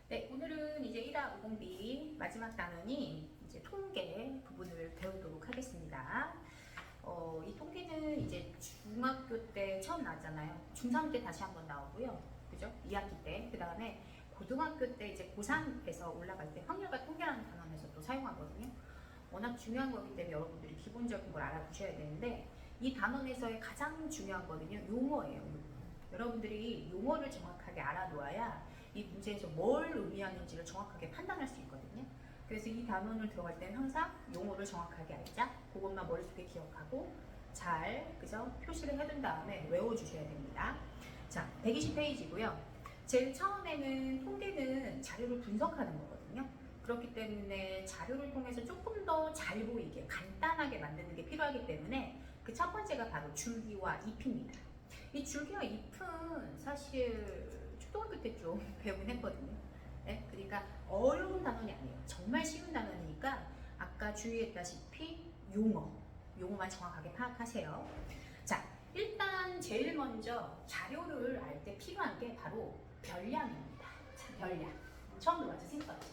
네, 오늘은 이제 1화 50B 마지막 단원인 이제 통계 부분을 배우도록 하겠습니다. 이 통계는 이제 중학교 때 처음 나왔잖아요. 중3 때 다시 한번 나오고요. 그죠? 2학기 때. 그 다음에 고등학교 때 이제 고3에서 올라갈 때 확률과 통계라는 단원에서 또 사용하거든요. 워낙 중요한 거기 때문에 여러분들이 기본적인 걸 알아두셔야 되는데 이 단원에서의 가장 중요한 거는요. 용어예요. 여러분들이 용어를 정확하게 알아놓아야 이 문제에서 뭘 의미하는지를 정확하게 판단할 수 있거든요. 그래서 이 단원을 들어갈 때는 항상 용어를 정확하게 알자. 그것만 머릿속에 기억하고 잘 그죠? 표시를 해둔 다음에 외워주셔야 됩니다. 자, 120페이지고요. 제일 처음에는 통계는 자료를 분석하는 거거든요. 그렇기 때문에 자료를 통해서 조금 더 잘 보이게 간단하게 만드는 게 필요하기 때문에 그 첫 번째가 바로 줄기와 잎입니다. 이 줄기와 잎은 사실 초등학교 때 좀 배우긴 했거든요. 네? 그러니까 어려운 단원이 아니에요. 정말 쉬운 단원이니까 아까 주의했다시피 용어만 정확하게 파악하세요. 자, 일단 제일 먼저 자료를 알 때 필요한 게 바로 별량입니다. 자, 별량. 처음 들어봤죠? 생각하지.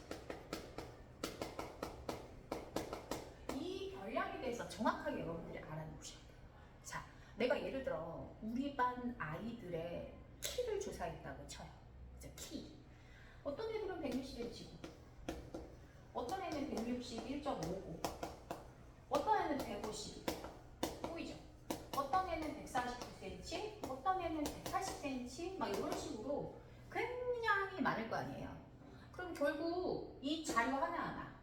이 별량에 대해서 정확하게 여러분들이 알아놓으셔야 돼요. 자, 내가 예를 들어 우리 반 아이들의 키를 조사했다고 쳐요. 그죠? 키. 어떤 애들은 160cm고, 어떤 애는 161.5고, 어떤 애는 150. 보이죠? 어떤 애는 149cm, 어떤 애는 180cm, 막 이런 식으로 굉장히 많을 거 아니에요. 그럼 결국 이 자료 하나하나,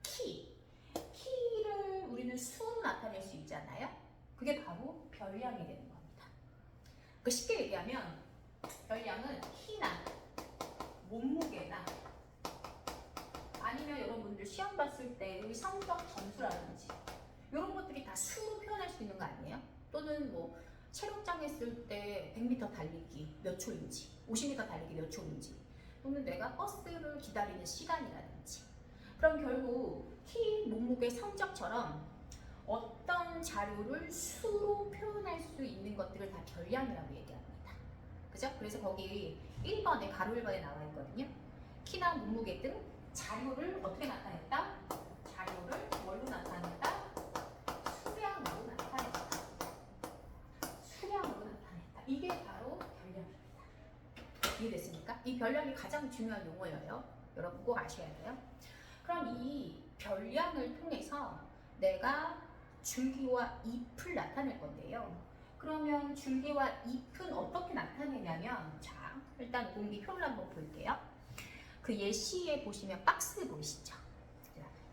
키를 우리는 수로 나타낼 수 있잖아요. 그게 바로 별량이 되는 겁니다. 그러니까 쉽게 얘기하면 별량은 키나 몸무게나 아니면 여러분들 시험 봤을 때의 성적 점수라든지 이런 것들이 다 수로 표현할 수 있는 거 아니에요? 또는 뭐 체력장 했을 때 100m 달리기 몇 초인지, 50m 달리기 몇 초인지, 또는 내가 버스를 기다리는 시간이라든지. 그럼 결국 키, 몸무게, 성적처럼 어떤 자료를 수로 표현할 수 있는 것들을 다 별량이라고 얘기합니다. 그죠? 그래서 거기 1번에 가로 1번에 나와 있거든요. 키나 몸무게 등 자료를 어떻게 나타냈다? 자료를 뭘로 나타냈다? 수량으로 나타냈다. 수량으로 나타냈다. 이게 바로 별량입니다. 이해됐습니까? 이 별량이 가장 중요한 용어예요. 여러분 꼭 아셔야 돼요. 그럼 이 별량을 통해서 내가 줄기와 잎을 나타낼 건데요. 그러면 줄기와 잎은 어떻게 나타내냐면, 자, 일단 공기 표를 한번 볼게요. 그 예시에 보시면 박스 보이시죠?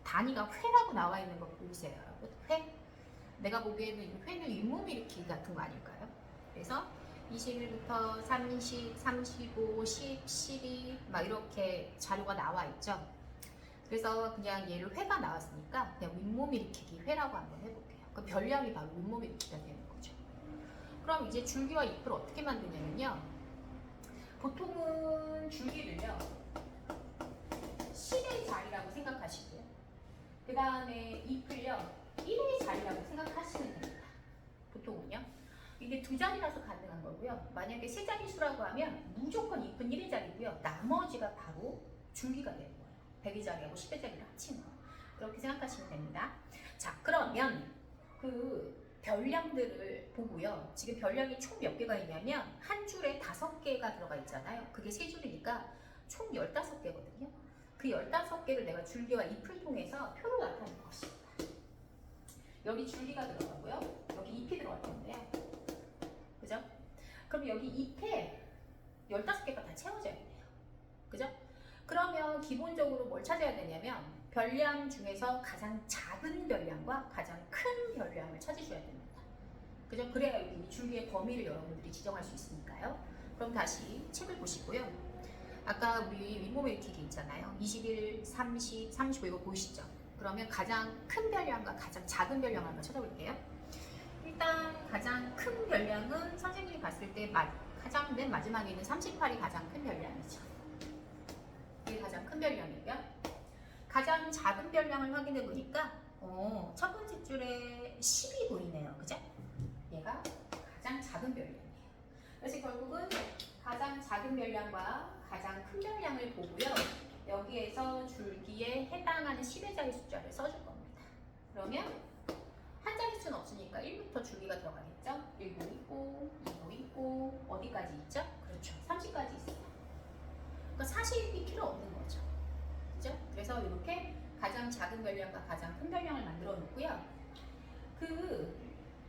단위가 회라고 나와 있는 거 보이세요, 여러분? 회? 내가 보기에는 이 회는 윗몸 일으키기 같은 거 아닐까요? 그래서 21부터 30, 35, 10, 12 막 이렇게 자료가 나와 있죠. 그래서 그냥 얘를 회가 나왔으니까 그냥 윗몸 일으키기 회라고 한번 해볼게요. 그 별량이 바로 윗몸 일으키기가 되는 거죠. 그럼 이제 줄기와 잎을 어떻게 만드냐면요. 보통은 줄기를요 10의 자리라고 생각하시고요. 그 다음에 잎을요 1의 자리라고 생각하시면 됩니다. 보통은요. 이게 두 자리라서 가능한 거고요. 만약에 세 자리 수라고 하면 무조건 잎은 1의 자리고요. 나머지가 바로 줄기가 되는 거예요. 100의 자리하고 10의 자리를 합친 거. 그렇게 생각하시면 됩니다. 자, 그러면 그 별량들을 보고요. 지금 별량이 총 몇 개가 있냐면 한 줄에 5개가 들어가 있잖아요. 그게 세 줄이니까 총 15개거든요. 그 15개를 내가 줄기와 잎을 통해서 표로 나타낼 것입니다. 여기 줄기가 들어가고요. 여기 잎이 들어갈 텐데요. 그죠? 그럼 여기 잎에 15개가 다 채워져야 돼요. 그죠? 그러면 기본적으로 뭘 찾아야 되냐면 별량 중에서 가장 작은 별량과 가장 큰 별량을 찾으셔야 됩니다. 그죠? 그래야 여기 줄기의 범위를 여러분들이 지정할 수 있으니까요. 그럼 다시 책을 보시고요. 아까 우리 윗몸 일으키기 있잖아요. 21, 30, 35 이거 보이시죠? 그러면 가장 큰 별량과 가장 작은 별량을 한번 찾아볼게요. 일단 가장 큰 별량은 선생님이 봤을 때 가장 맨 마지막에 있는 38이 가장 큰 별량이죠. 이게 가장 큰 별량이고요. 가장 작은 별량을 확인해 보니까 첫 번째 줄에 10이 보이네요. 그죠? 얘가 가장 작은 별량이에요. 그래서 결국은 가장 작은 별량과 가장 큰 별량을 보고요. 여기에서 줄기에 해당하는 10의 자리 숫자를 써줄 겁니다. 그러면 한 자릿수는 없으니까 1부터 줄기가 들어가겠죠? 1도 있고 2도 있고 어디까지 있죠? 그렇죠. 30까지 있어요. 그러니까 40이 필요 없는 거죠. 그죠? 그래서 이렇게 가장 작은 별량과 가장 큰 별량을 만들어 놓고요. 그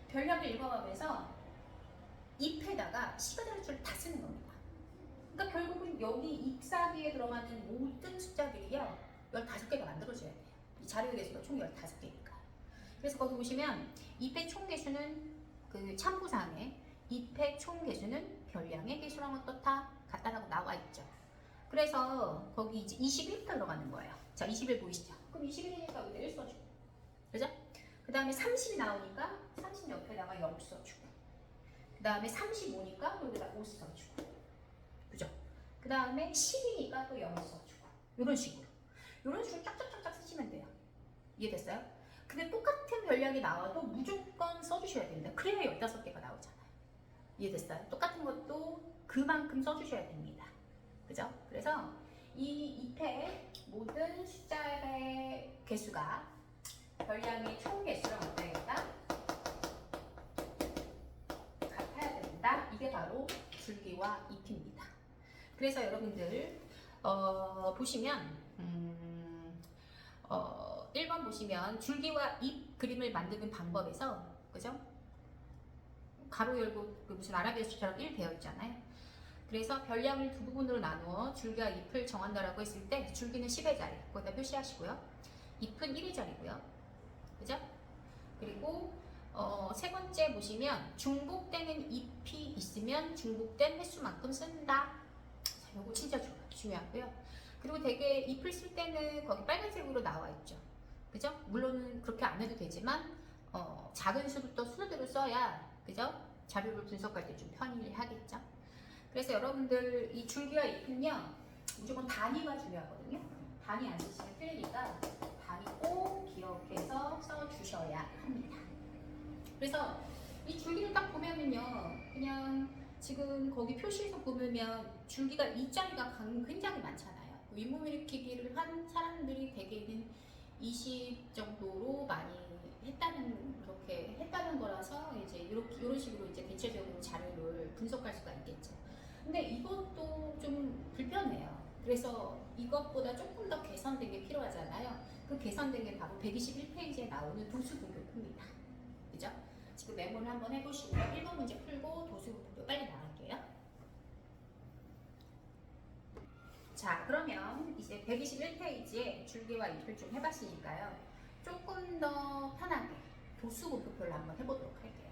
별량을 읽어가면서 잎에다가 10의 자릿수를 다 쓰는 겁니다. 그러니까 결국은 여기 잎사귀에 들어가는 모든 숫자들이요 15개가 만들어져야 돼요. 이 자료의 개수가 총 15개니까. 그래서 거기 보시면 잎의 총 개수는 그 참고사항에 잎의 총 개수는 별량의 개수랑 어떻다 같다라고 나와 있죠. 그래서 거기 이제 21부터 들어가는 거예요. 자, 21 보이시죠? 그럼 21이니까 여기다 1 써주고, 그죠? 그 다음에 30이 나오니까 30 옆에다가 0 써주고, 그 다음에 35니까 여기다 5 써주고, 그죠? 그 다음에 10이니까 또 0 써주고, 이런 식으로 쫙쫙쫙쫙 쓰시면 돼요. 이해됐어요? 근데 똑같은 별량이 나와도 무조건 써주셔야 됩니다. 그래야 15개가 나오잖아요. 이해됐어요? 똑같은 것도 그만큼 써주셔야 됩니다. 그죠? 그래서 이 잎의 모든 숫자의 개수가 별량의 총 개수랑 어때야겠다? 같아야 된다. 이게 바로 줄기와 잎입니다. 그래서 여러분들 보시면 1번 보시면 줄기와 잎 그림을 만드는 방법에서, 그죠? 가로 열고 그 무슨 아라비아수처럼 1 되어 있잖아요. 그래서 별량을 두 부분으로 나누어 줄기와 잎을 정한다라고 했을 때 줄기는 10의 자리, 거기다 표시하시고요. 잎은 1의 자리고요. 그죠? 그리고 세 번째 보시면 중복되는 잎이 있으면 중복된 횟수만큼 쓴다. 자, 이거 진짜 중요하고요. 그리고 되게 잎을 쓸 때는 거기 빨간색으로 나와 있죠. 그죠? 물론 그렇게 안 해도 되지만 작은 수부터 순서대로 써야, 그죠? 자료를 분석할 때 좀 편리하겠죠. 그래서 여러분들 이 줄기와 잎은요 무조건 단위가 중요하거든요. 단위 안 쓰시면 틀리니까 단위 꼭 기억해서 써주셔야 합니다. 그래서 이 줄기를 딱 보면은요, 그냥 지금 거기 표시에서 보면 줄기가 이 자리가 굉장히 많잖아요. 윗몸 일으키기를 한 사람들이 대개는 20 정도로 많이 그렇게 했다는 거라서 이제 이런 식으로 이제 대체적으로 자료를 분석할 수가 있겠죠. 근데 이것도 좀 불편해요. 그래서 이것보다 조금 더 개선된 게 필요하잖아요. 그 개선된 게 바로 121페이지에 나오는 도수분교표입니다. 그죠? 지금 메모를 한번 해보시고요. 1번 문제 풀고 도수분교 빨리 나갈게요. 자, 그러면 이제 121페이지에 줄기와 잎을 좀 해봤으니까요. 조금 더 편하게 도수분표를 한번 해보도록 할게요.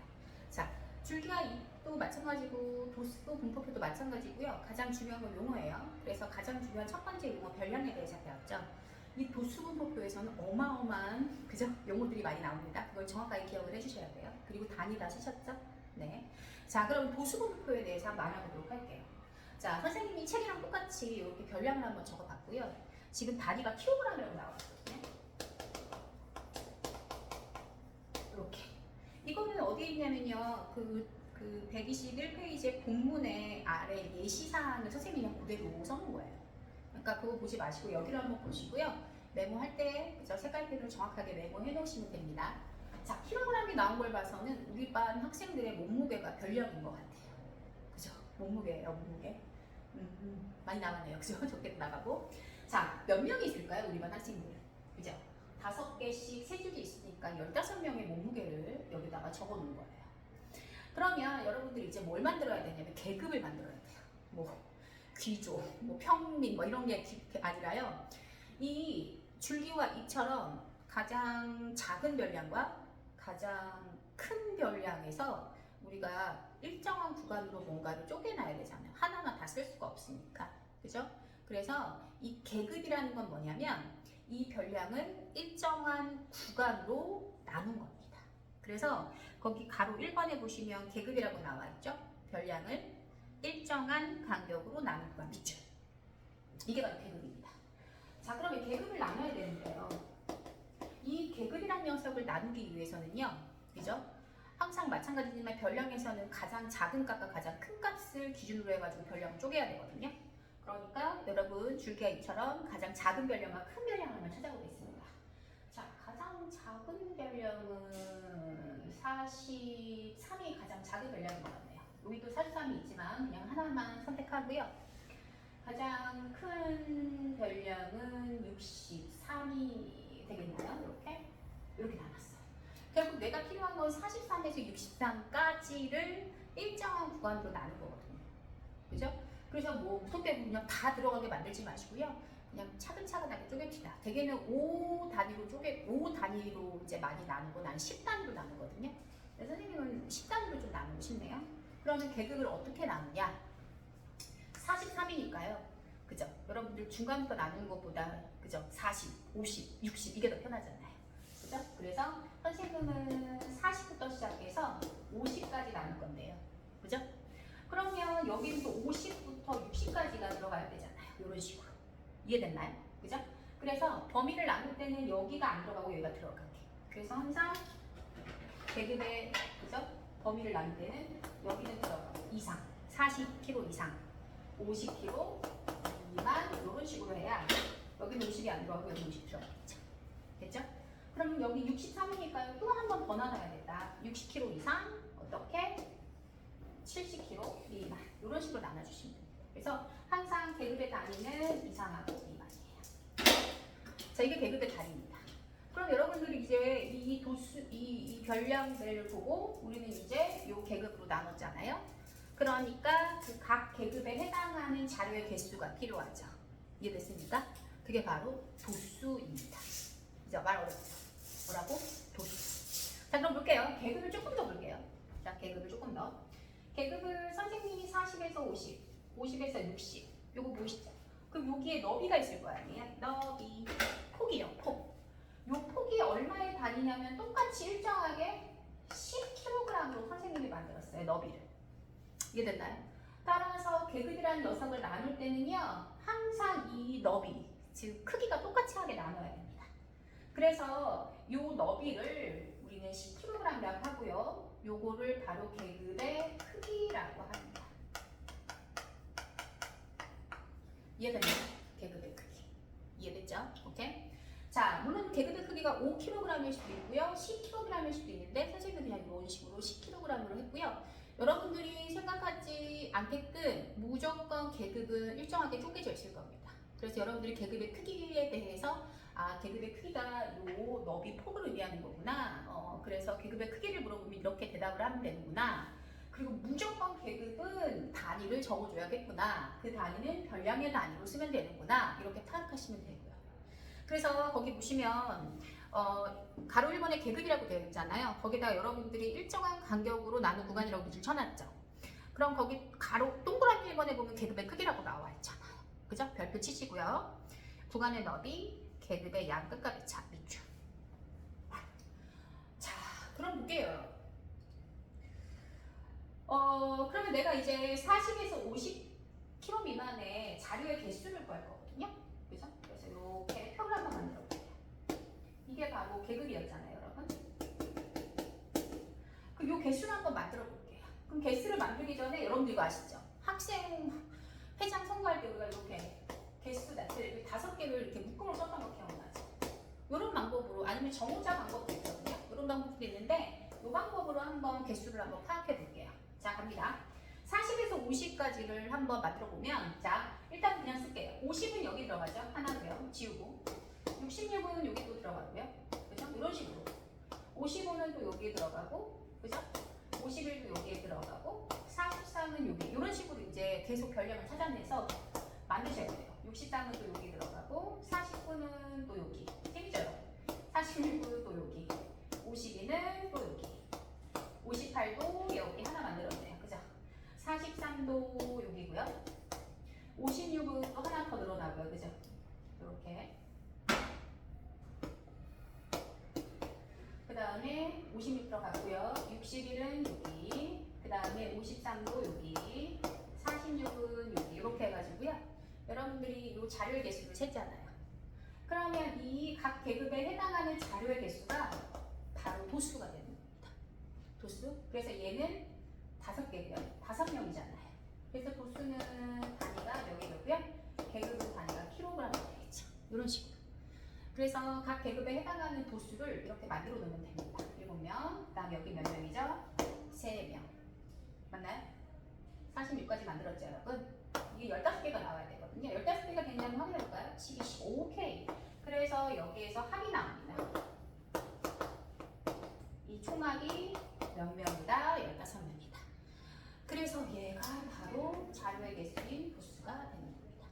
자, 줄기와 잎도 마찬가지고 도수 분포표도 마찬가지고요. 가장 중요한 건 용어예요. 그래서 가장 중요한 첫 번째 용어 별량에 대해서 배웠죠. 이 도수 분포표에서는 어마어마한, 그죠? 용어들이 많이 나옵니다. 그걸 정확하게 기억을 해주셔야 돼요. 그리고 단위 다 쓰셨죠? 네. 자, 그럼 도수 분포표에 대해서 한번 알아보도록 할게요. 자, 선생님이 책이랑 똑같이 이렇게 별량을 한번 적어봤고요. 지금 단위가 킬로그램이라고 나왔거든요. 이렇게. 이거는 어디에 있냐면요. 그 121페이지의 본문의 아래 예시사항을 선생님이 그대로 써놓은 거예요. 그러니까 그거 보지 마시고 여기를 한번 보시고요. 메모할 때 그죠? 색깔펜으로 정확하게 메모해 놓으시면 됩니다. 자, 킬로그램이 나온 걸 봐서는 우리 반 학생들의 몸무게가 별량인 것 같아요. 그죠? 몸무게예요, 몸무게. 많이 나왔네요. 그죠? 좋게 나가고. 자, 몇 명이 있을까요? 우리 반 학생들. 그죠? 5개씩 3줄이 있으니까 15명의 몸무게를 여기다가 적어 놓은 거예요. 그러면 여러분들이 이제 뭘 만들어야 되냐면 계급을 만들어야 돼요. 뭐 귀족, 뭐 평민, 뭐 이런 게 아니라요. 이 줄기와 잎처럼 가장 작은 별량과 가장 큰 별량에서 우리가 일정한 구간으로 뭔가를 쪼개놔야 되잖아요. 하나하나 다 쓸 수가 없으니까. 그죠? 그래서 이 계급이라는 건 뭐냐면 이 별량을 일정한 구간으로 나눈 겁니다. 그래서 거기 가로 1번에 보시면 계급이라고 나와 있죠? 별량을 일정한 간격으로 나눈 구간 있죠? 이게 바로 계급입니다. 자, 그러면 계급을 나눠야 되는데요. 이 계급이라는 녀석을 나누기 위해서는요, 그죠? 항상 마찬가지지만 별량에서는 가장 작은 값과 가장 큰 값을 기준으로 해가지고 별량을 쪼개야 되거든요. 그러니까 여러분 줄기가 이처럼 가장 작은 별량과 큰 별량 하나만 찾아보겠습니다. 자, 가장 작은 별량은 43이 가장 작은 별량인 것 같네요. 여기도 43이 있지만 그냥 하나만 선택하고요. 가장 큰 별량은 63이 되겠나요? 이렇게 나눴어요. 결국 내가 필요한 건 43에서 63까지를 일정한 구간으로 나눈 거거든요. 그죠? 그래서 뭐 무턱대고 그냥 다 들어가게 만들지 마시고요. 그냥 차근차근하게 쪼갭시다. 대개는 5 단위로 이제 많이 나누고 난 10단위로 나누거든요. 그래서 선생님은 10단위로 좀 나누고 싶네요. 그러면 계급을 어떻게 나누냐? 43이니까요. 그죠? 여러분들 중간부터 나누는 것보다 그죠? 40, 50, 60 이게 더 편하잖아요. 그죠? 그래서 선생님은 40부터 시작해서 50까지 나눌 건데요. 그죠? 그러면 여기는 또 50부터 60까지가 들어가야 되잖아요. 이런 식으로. 이해됐나요? 그죠? 그래서 범위를 나눌 때는 여기가 안 들어가고 여기가 들어가게. 그래서 항상 계급의 그죠? 범위를 나눌 때는 여기는 들어가고 이상, 40kg 이상, 50kg 미만 이런 식으로 해야 여기는 50이 안 들어가고 여기 50 들어가겠죠. 됐죠? 그러면 여기 63이니까요. 또 한 번 더 나눠야겠다. 60kg 이상 어떻게? 70kg 미만 이런 식으로 나눠주시면 됩니다. 그래서 항상 계급의 단위는 이상하고 미만이에요. 자, 이게 계급의 단위입니다. 그럼 여러분들이 이제 이 별량들을 보고 우리는 이제 이 계급으로 나눴잖아요. 그러니까 그 각 계급에 해당하는 자료의 개수가 필요하죠. 이해됐습니까? 그게 바로 도수입니다. 이제 말 어렵죠? 뭐라고? 도수. 자, 그럼 볼게요. 계급을 조금 더 볼게요. 자, 계급을 조금 더. 계급을 선생님이 40에서 50, 50에서 60. 요거 보시죠. 그럼 여기에 너비가 있을 거 아니에요? 너비. 폭이요, 폭. 요 폭이 얼마의 단위냐면 똑같이 일정하게 10kg으로 선생님이 만들었어요. 너비를. 이해됐나요? 따라서 계급이라는 녀석을 나눌 때는요. 항상 이 너비, 즉 크기가 똑같이 하게 나눠야 됩니다. 그래서 요 너비를 우리는 10kg라고 하고요. 요거를 바로 계급의 크기라고 합니다. 이해됐나요? 계급의 크기. 이해됐죠? 오케이? 자, 물론 계급의 크기가 5kg일 수도 있고요. 10kg일 수도 있는데 선생님은 그냥 이런 식으로 10kg으로 했고요. 여러분들이 생각하지 않게끔 무조건 계급은 일정하게 쪼개져 있을 겁니다. 그래서 여러분들이 계급의 크기에 대해서 계급의 크기가 요 너비 폭을 의미하는 거구나. 그래서 계급의 크기를 물어보면 이렇게 대답을 하면 되는구나. 그리고 무조건 계급은 단위를 적어줘야겠구나. 그 단위는 별량의 단위로 쓰면 되는구나. 이렇게 파악하시면 되고요. 그래서 거기 보시면 가로 1번에 계급이라고 되어 있잖아요. 거기다가 여러분들이 일정한 간격으로 나눈 구간이라고 밑줄 쳐놨죠. 그럼 거기 가로 동그라미 1번에 보면 계급의 크기라고 나와 있잖아요. 그죠? 별표 치시고요. 구간의 너비, 계급의 양 끝과 차 밑줄. 자, 그럼 볼게요. 그러면 내가 이제 40에서 50kg 미만의 자료의 개수를 구할 거거든요. 그죠? 그래서 이렇게 표를 한번 만들어 볼게요. 이게 바로 계급이었잖아요, 여러분. 그럼 요 개수를 한번 만들어 볼게요. 그럼 개수를 만들기 전에 여러분들 이거 아시죠? 학생 회장 선거할 때 우리가 이렇게 개수 자체를 5개를 이렇게 묶음을 썼던 거 기억나죠? 이런 방법으로 아니면 정오자 방법도 있거든요. 이런 방법도 있는데 이 방법으로 한번 개수를 한번 파악해 볼게요. 자, 갑니다. 40에서 50까지를 한번 만들어 보면 자, 일단 그냥 쓸게요. 50은 여기 들어가죠. 하나고요. 지우고 66은 여기 또 들어가고요. 그죠? 이런 식으로 55는 또 여기에 들어가고 그죠? 51도 여기에 들어가고 43은 여기 이런 식으로 이제 계속 별량을 찾아내서 만드셔야 돼요. 63은 또 여기 들어가고 49는 또 여기 재미져요. 46은 또 여기 52는 또 여기 58도 여기 하나 만들었네요. 그죠? 43도 여기고요. 56은 또 하나 더 늘어나고요. 그죠? 이렇게 그 다음에 56 들어갔고요. 61은 여기, 그 다음에 53도 여기, 46은 여기 이렇게 해가지고요. 여러분들이 이 자료의 개수를 셌잖아요. 그러면 이 각 계급에 해당하는 자료의 개수가 바로 도수가 되는 겁니다. 도수. 그래서 얘는 5개고요. 5명이잖아요. 그래서 도수는 단위가 명이고요. 계급은 단위가 킬로그램이 되겠죠. 이런 식으로. 그래서 각 계급에 해당하는 도수를 이렇게 만들어 놓으면 됩니다. 7명, 그 다음 여기 몇 명이죠? 3명. 맞나요? 46까지 만들었죠, 여러분? 이게 15개가 나와야 되거든요. 15개가 되냐면 확인해볼까요? 12, 오케이. 그래서 여기에서 합이 나옵니다. 이 총합이 몇 명이다? 15명이다. 그래서 얘가 바로 자료의 개수인 도수가 되는 겁니다.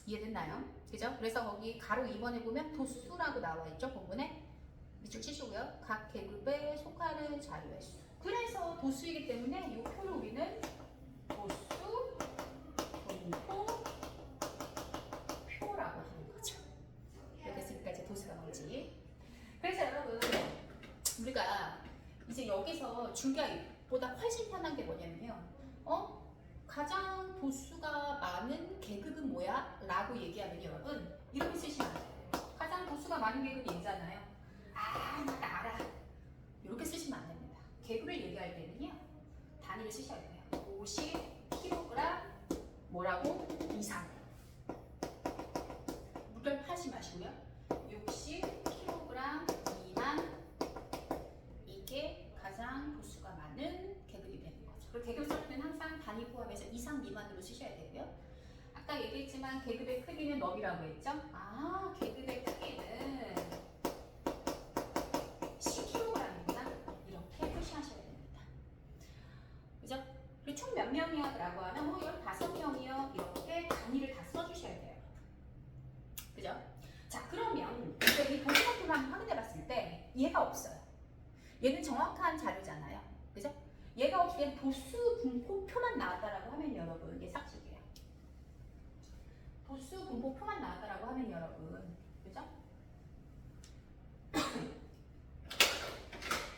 이해됐나요? 그죠? 그래서 거기 가로 2번에 보면 도수라고 나와 있죠, 본문에. 밑줄 치시고요. 각 계급에 속하는 자료의 수. 그래서 도수이기 때문에 이 표를 우리는 도수, 분포, 표라고 하는 거죠. 이렇게 했으니까 이제 도수가 뭔지. 그래서 여러분, 우리가 이제 여기서 중계보다 훨씬 편한 게 뭐냐면요. 가장 도수가 많은 계급은 뭐야? 라고 얘기하면 여러분, 이렇게 쓰시면 안 돼요. 가장 도수가 많은 계급이 얘잖아요. 나 알아. 이렇게 쓰시면 안 됩니다. 계급을 얘기할 때는요, 단위를 쓰셔야 돼요. 50kg 뭐라고? 이상. 무결하지 마시고요. 60kg 미만. 이게 가장 도수가 많은 계급이 되는 거죠. 그리고 계급 쓸 때는 항상 단위 포함해서 이상 미만으로 쓰셔야 되고요. 아까 얘기했지만 계급의 크기는 너비라고 했죠? 계급의 크기는 10kg이구나. 이렇게 표시하셔야 됩니다. 그죠? 그리고 총 몇 명이야? 라고 하면 15명이요. 이렇게 단위를 다 써주셔야 돼요. 그죠? 자, 그러면 이제 이 도수표를 한번 확인해 봤을 때 얘가 없어요. 얘는 정확한 자료잖아요. 그죠? 얘가 없이 그냥 도수 분포표만 나왔다라고 하면 여러분, 얘 싹쓸게요. 도수 분포표만 나왔다라고 하면 여러분, 그죠?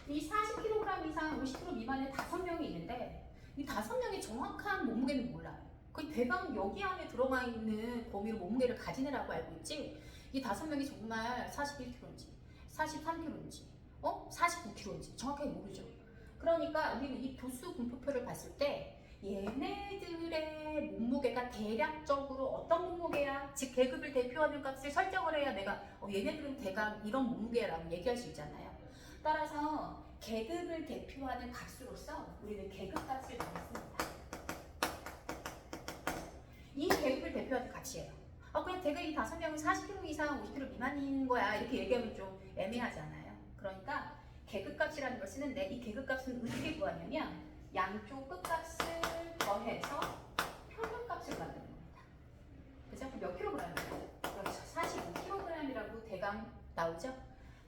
이 40kg 이상 50kg 미만의 5명이 있는데 이 5명의 정확한 몸무게는 몰라요. 거의 대강 여기 안에 들어가 있는 범위로 몸무게를 가진 애라고 알고 있지, 이 5명이 정말 41kg인지 43kg인지 49kg인지 정확하게 모르죠. 그러니까 우리는 이 도수 분포표를 봤을 때 얘네들의 몸무게가 대략적으로 어떤 몸무게야? 즉 계급을 대표하는 값을 설정을 해야 내가 얘네들은 대강 이런 몸무게라고 얘기할 수 있잖아요. 따라서 계급을 대표하는 값으로서 우리는 계급값을 넣었습니다. 이 계급을 대표하는 값이에요. 그냥 대개 이 5명은 40kg 이상 50kg 미만인 거야 이렇게 얘기하면 좀 애매하잖아요. 그러니까 계급값이라는 걸 쓰는데 이 계급값은 어떻게 구하냐면 양쪽 끝값을 더해서 평균값을 만드는 겁니다. 그죠? 몇 킬로그램이에요? 그렇죠. 45kg이라고 대강 나오죠?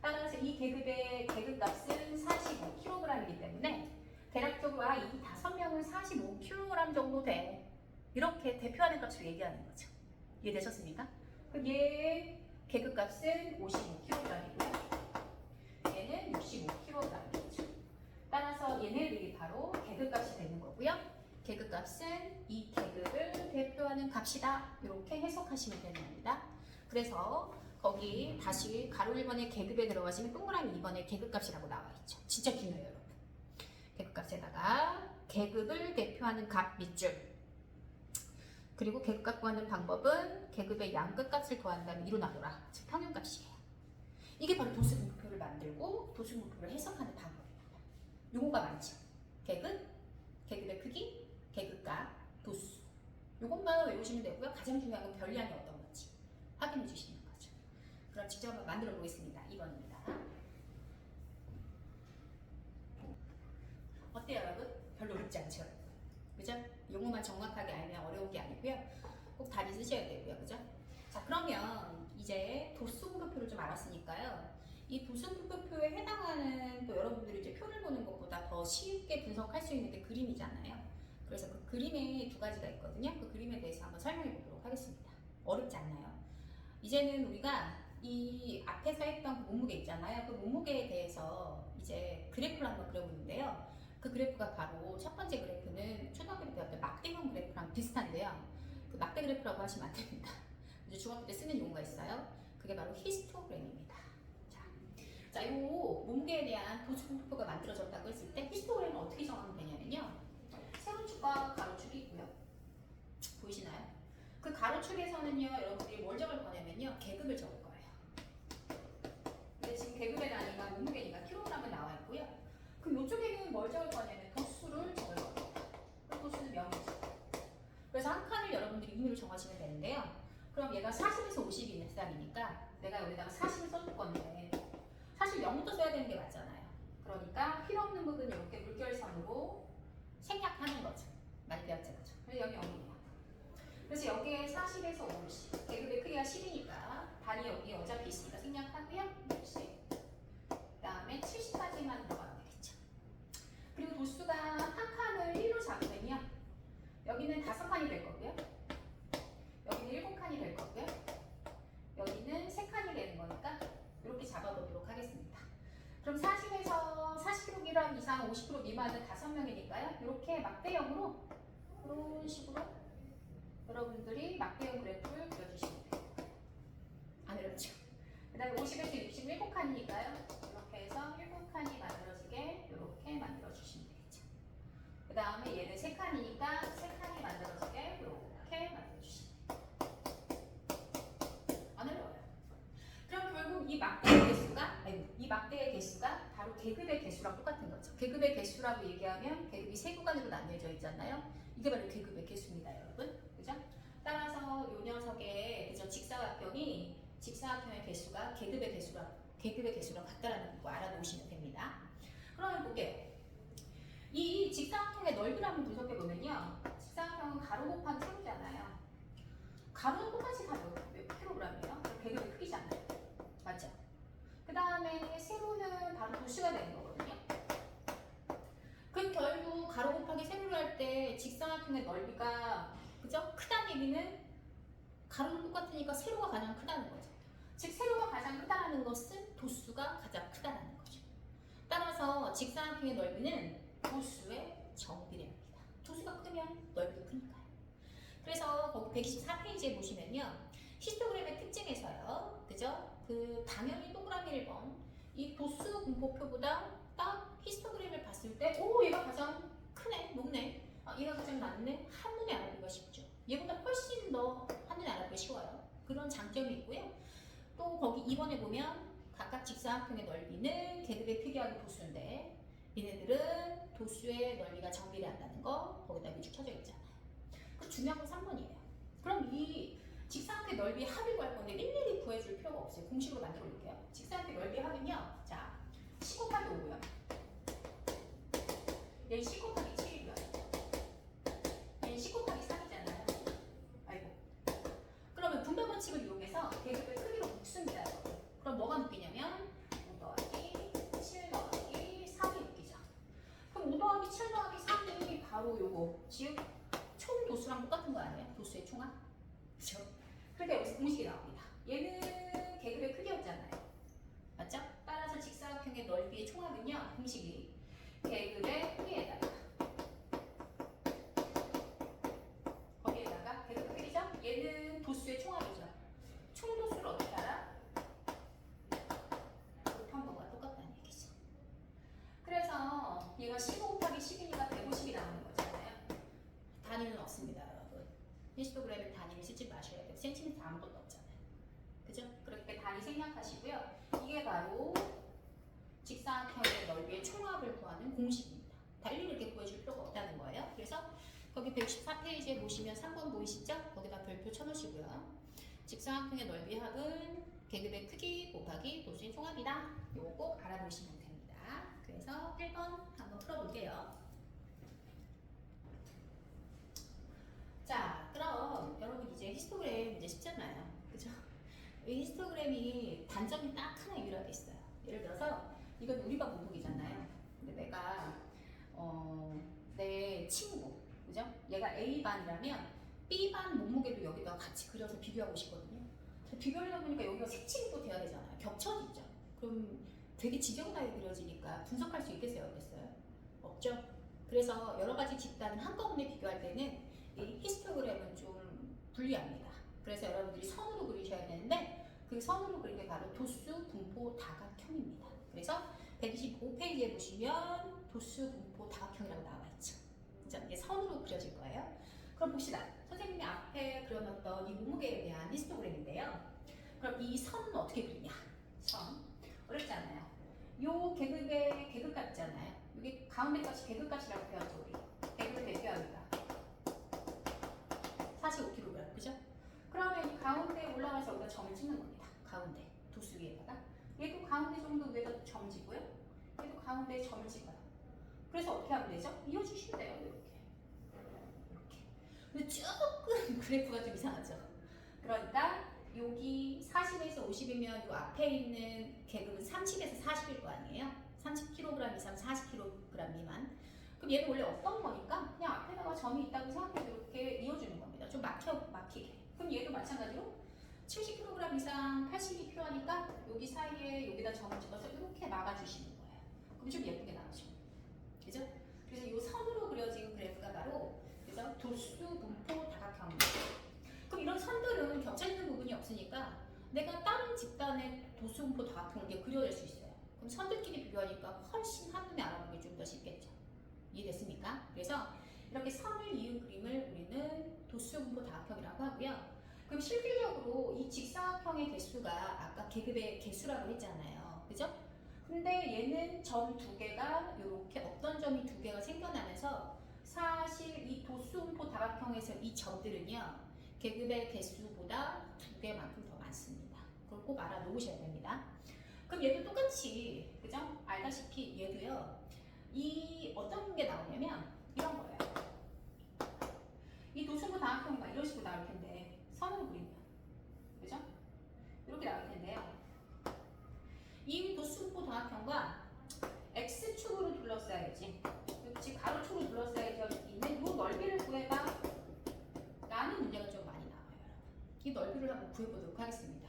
따라서 이 계급의 계급값은 45kg이기 때문에 대략적으로 이 5명은 45kg 정도 돼. 이렇게 대표하는 값을 얘기하는 거죠. 이해되셨습니까? 그럼 얘의 계급값은 55kg이고요. 얘는 65kg이죠. 따라서 얘네들이 바로 계급값이 되는 거고요. 계급값은 이 계급을 대표하는 값이다. 이렇게 해석하시면 되는 겁니다. 그래서 거기 다시 가로 1번에 계급에 들어가시면 동그라미 2번에 계급값이라고 나와 있죠. 진짜 중요해요, 여러분. 계급값에다가 계급을 대표하는 값 밑줄. 그리고 계급값 구하는 방법은 계급의 양끝값을 더한 다음에 2로 나누라. 즉 평균값이에요. 이게 바로 도수분포표를 만들고 도수분포를 해석하는 방법입니다. 용어가 많죠. 계급, 계급의 크기, 계급값, 도수. 요것만 외우시면 되고요. 가장 중요한 건 변량이 어떤 건지 확인해 주시는 거죠. 그럼 직접 한번 만들어 보겠습니다. 2번입니다. 어때요, 여러분? 별로 어렵지 않죠? 그죠? 용어만 정확하게 알면 어려운 게 아니고요. 꼭 단위 쓰셔야 되고요. 그죠? 자, 그러면 이제 도수분포표를 좀 알았으니까요. 이 도수분포표에 해당하는 또 여러분들이 이제 표를 보는 것보다 더 쉽게 분석할 수 있는 게 그림이잖아요. 그래서 그 그림에 두 가지가 있거든요. 그 그림에 대해서 한번 설명해 보도록 하겠습니다. 어렵지 않나요? 이제는 우리가 이 앞에서 했던 그 몸무게 있잖아요. 그 몸무게에 대해서 이제 그래프를 한번 그려보는데요. 그 그래프가 바로 첫 번째 그래프는 초등학교 때 배웠던 막대형 그래프랑 비슷한데요. 그 막대 그래프라고 하시면 안 됩니다. 이제 중학교 때 쓰는 용어가 있어요. 그게 바로 히스토그램입니다. 자, 이 몸무게에 대한 도수분포표가 만들어졌다고 했을 때 히스토그램은 어떻게 정하면 되냐면요. 세로 세로축과 가로축이 있고요. 보이시나요? 그 가로축에서는요, 여러분들이 뭘 적을 거냐면요, 계급을 적을 거예요. 근데 지금 계급의 단위가 몸무게니까 킬로그램에 나와 있고요. 그럼 이쪽에는 뭘 적을 거냐면 도수를 적을 겁니다. 그 도수는 명이죠. 그래서 한 칸을 여러분들이 의미를 정하시면 되는데요. 그럼 얘가 40에서 50이 뱃살이니까 내가 여기다가 40을 써줄 건데 사실 0부터 써야 되는 게 맞잖아요. 그러니까 필요 없는 부분 이렇게 물결선으로 생략하는 거죠. 많이 배웠죠, 그죠? 그래서 여기 0이에요. 그래서 여기에 40에서 50, 계급의 크기가 10이니까 단위 여기 어차피 있으니까 생략하고요. 60. 그 다음에 70까지만 들어가면 되겠죠. 그리고 도수가 한 칸을 1로 잡으면요. 여기는 5칸이 될 거고요. 여기는 7칸이 될 거고요. 여기는 3칸이 되는 거니까 이렇게 잡아보도록 하겠습니다. 그럼 40에서 40kg 이상 50kg 미만은 5명이니까요. 이렇게 막대형으로 이런 식으로 여러분들이 막대형 그래프를 그려주시면 돼요. 안 어렵죠? 그 다음에 50에서 60, 7칸이니까요. 이렇게 해서 7칸이 만들어지게 이렇게 만들어주시면 되겠죠. 그 다음에 얘는 3칸이니까 3칸이 만들어지게 이렇게 만들어주시면 돼요. 안 어려워요. 그럼 결국 이 막대의 개수가, 이 막대의 개수가 바로 계급의 개수랑 똑같은 거죠. 계급의 개수라고 얘기하면 계급이 3구간으로 나뉘어져 있잖아요. 이게 바로 계급의 개수입니다, 여러분. 그죠? 따라서 이 녀석의 그죠? 직사각형의 개수가 계급의 개수랑 같다라는 거 알아놓으시면 됩니다. 그러면 볼게요. 이 직사각형의 넓이를 한번 분석해 보면요. 직사각형은 가로 곱하기 세로잖아요. 가로는 똑같이 다 몇 킬로그램이에요? 계급의 크기잖아요. 맞죠? 그 다음에 세로는 바로 도수가 되는 거거든요. 그럼 결국 가로 곱하기 세로를 할 때 직사각형의 넓이가 그죠? 크다는 얘기는 가로는 똑같으니까 세로가 가장 크다는 거죠. 즉 세로가 가장 크다는 것은 도수가 가장 크다는 거죠. 따라서 직사각형의 넓이는 도수의 정비례합니다. 도수가 크면 넓이도 크니까요. 그래서 거기 124페이지에 보시면요. 히스토그램의 특징에서요. 그죠? 그 당연히 동그라미 1번 이 도수 분포표보다 딱 히스토그램을 봤을 때 오 얘가 가장 크네, 높네. 얘가 가장 낮네. 한눈에 알아보기가 쉽죠. 얘보다 훨씬 더 한눈에 알아보기 쉬워요. 그런 장점이 있고요. 또 거기 2번에 보면 각각 직사각형의 넓이는 계급의 크기하고 도수인데 얘네들은 도수의 넓이가 정비례한다는 거 거기다 위축 쳐져 있잖아요. 그 중요한 건 3번이에요. 그럼 이 직사각형의 넓이 합을 구할 건데 일일이 구해줄 필요가 없어요. 공식으로 만들어 볼게요. 직사각형의 넓이 합은요. 자, 10 곱하기 5고요. 얘는 10 곱하기 7이고요. 얘는 10 곱하기 3이잖아요. 아이고. 그러면 분배 법칙을 이용해서 계급의 크기로 묶습니다. 그럼 뭐가 묶이냐면 5 더하기 7 더하기 3이 묶이죠. 그럼 5 더하기 7 더하기 3이 바로 요거 즉 총 도수랑 똑같은 거 아니에요? 도수의 총합? 그죠? 그러니까 여기서 공식이 나옵니다. 얘는 계급의 크기였잖아요. 맞죠? 따라서 직사각형의 넓이의 총합은요. 공식이 계급의 크기에다가 거기에다가 계급의 크기죠? 얘는 도수의 총합이죠. 총도수를 어떻게 알아? 곱한 거가 똑같다는 얘기죠. 그래서 얘가 15 곱하기 10이니까 150이 나오는 거잖아요. 단위는 없습니다, 여러분. 히스토그램에 단위를 쓰지 마셔야 돼요. 센티미터 아무것도 없잖아요. 그죠? 그렇게 단위 생략하시고요. 이게 바로 직사각형의 넓이의 총합을 구하는 공식입니다. 달리 이렇게 구해줄 필요가 없다는 거예요. 그래서 거기 114페이지에 보시면 3번 보이시죠? 거기다 별표 쳐놓으시고요. 직사각형의 넓이 합은 계급의 크기 곱하기 도수의 총합이다. 요거 꼭 알아두시면 됩니다. 그래서 1번 한번 풀어볼게요. 자, 그럼 여러분 이제 히스토그램 이제 쉽잖아요. 그죠? 이 히스토그램이 단점이 딱 하나 유일하게 있어요. 예를 들어서 이건 우리가 몸무게잖아요. 근데 내가 내 친구, 그죠? 얘가 A반이라면 B반 몸무게도 여기다 같이 그려서 비교하고 싶거든요. 비교하다 보니까 여기가 색칠도 돼야 되잖아요. 겹쳐지죠. 그럼 되게 지저분하게 그려지니까 분석할 수 있겠어요? 어땠어요? 없죠? 그래서 여러 가지 집단을 한꺼번에 비교할 때는 이 히스토그램은 좀 불리합니다. 그래서 여러분들이 선으로 그리셔야 되는데 그 선으로 그린 게 바로 도수, 분포, 다각형입니다. 그래서 125페이지에 보시면 도수, 분포, 다각형이라고 나와 있죠. 자, 이게 선으로 그려질 거예요. 그럼 봅시다. 선생님이 앞에 그려놨던 이 몸무게에 대한 히스토그램인데요. 그럼 이 선은 어떻게 그리냐? 선. 어렵잖아요. 요 계급의 계급값 있잖아요. 여기 가운데 값이 계급값이라고 표현하죠, 우리. 계급을 대표합니다. 45kg, 그죠? 그러면 이 가운데 올라가서 여기다 점을 찍는 겁니다. 가운데. 도수 위에다가. 얘도 가운데 정도 위에다 점 찍고요. 얘도 가운데 점을 찍어요. 그래서 어떻게 하면 되죠? 이어주시면 돼요, 이렇게. 이렇게. 근데 조금 그래프가 좀 이상하죠? 그러니까 여기 40에서 50이면 이 앞에 있는 계급은 30에서 40일 거 아니에요? 30kg 이상 40kg 미만. 그럼 얘는 원래 어떤 거니까 그냥 앞에다가 점이 있다고 생각해서 이렇게 이어주는 겁니다. 좀 막히게. 그럼 얘도 마찬가지로 70kg 이상 80이 필요하니까 여기 사이에 여기다 점을 찍어서 이렇게 막아주시는 거예요. 그럼 좀 예쁘게 나오죠. 그죠? 그래서 이 선으로 그려진 그래프가 바로 그래서 도수, 분포, 다각형입니다. 그럼 이런 선들은 겹쳐 있는 부분이 없으니까 내가 다른 집단의 도수, 분포, 다각형을 이렇게 그려낼 수 있어요. 그럼 선들끼리 비교하니까 훨씬 한눈에 알아보기 좀 더 쉽겠죠. 이해됐습니까? 그래서 이렇게 선을 이은 그림을 우리는 도수, 분포, 다각형이라고 하고요. 그럼 실질적으로 이 직사각형의 개수가 아까 계급의 개수라고 했잖아요. 그죠? 근데 얘는 점 두 개가 이렇게 어떤 점이 두 개가 생겨나면서 사실 이 도수, 분포, 다각형에서 이 점들은요. 계급의 개수보다 두 개만큼 더 많습니다. 그걸 꼭 알아놓으셔야 됩니다. 그럼 얘도 똑같이 그죠? 알다시피 얘도요. 이 어떤 게 나오냐면 이런 거예요. 이 도수부 다각형이 이런 식으로 나올 텐데 선으로 그리면 그죠? 이렇게 나올 텐데요. 이 도수부 다각형과 x축으로 둘러싸야지. 그렇지 가로축으로 둘러싸여 있는 이 넓이를 구해봐. 라는 문제가 좀 많이 나와요. 이 넓이를 한번 구해보도록 하겠습니다.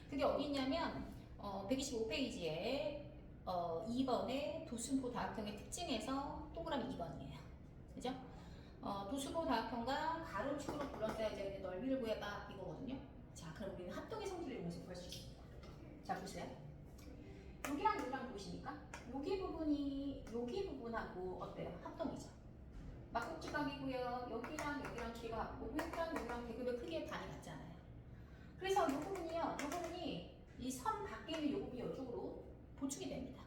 그게 어디 있냐면 125페이지에 2번의 도수부 다각형의 특징에서 동그라미 2번이에요. 그죠? 도수부 다각형과 가로축으로 둘러싸여져 있는 넓이를 구해봐 이거거든요. 자, 그럼 우리는 합동의 성질을 이용해서 구할 수 있습니다. 자, 보세요. 여기랑 여기랑 보시니까 여기 부분하고 어때요? 합동이죠. 막국지각이고요. 여기랑 여기랑 길이가 같고 여기랑 계급의 크기의 반이 같잖아요. 그래서 이 부분이요. 이 부분이 이 선 밖에 있는 이 부분이 이쪽으로 보충이 됩니다.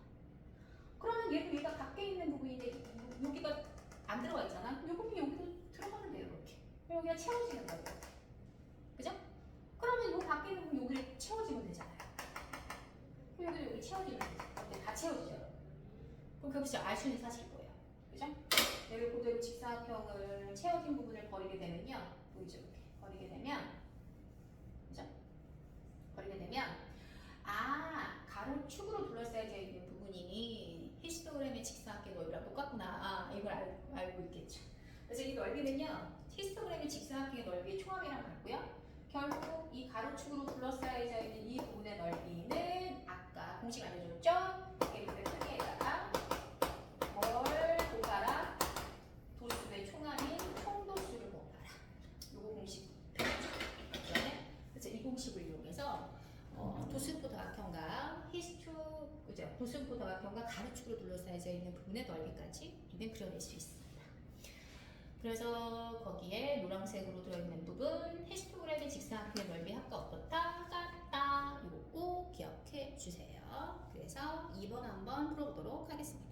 그러면 얘가 밖에 있는 부분인데 여기가 안 들어가 있잖아. 이 부분이 여기로 들어가면 돼요. 이렇게. 여기가 채워지는 거예요. 그죠? 그러면 이 밖에 있는 부분이 여기를 채워지면 되잖아요. 여기 채워지면 되죠. 어때? 다 채워지죠. 그럼 거기서 알 수 있는 사실일 거예요. 그죠? 얘를 그대로 직사각형을 채워진 부분을 버리게 되면요. 보이죠? 이렇게 버리게 되면 그죠? 버리게 되면 가로축으로 둘러싸여져 있는 부분이 히스토그램의 직사각형 넓이랑 똑같구나. 이걸 알고 있겠죠. 그래서 이 넓이는요. 히스토그램의 직사각형의 넓이의 총합이랑 같고요. 결국 이 가로축으로 둘러싸여져 있는 이 부분의 넓이는 아까 공식 알려줬죠? 계급의 크기에다가 뭘 곱하라? 도수의 총합인 총도수를 곱하라. 요거 공식 그다음에 그래서 이 공식을 이용해서 도수분포 다각형과 도수분포 다각형과 가로축으로 둘러싸여져 있는 부분의 넓이까지 우리는 그려낼 수 있습니다. 그래서 거기에 노란색으로 들어있는 부분 히스토그램의 직사각형의 넓이 합과 어떻다? 같다. 이거 꼭 기억해 주세요. 그래서 2번 한번 풀어보도록 하겠습니다.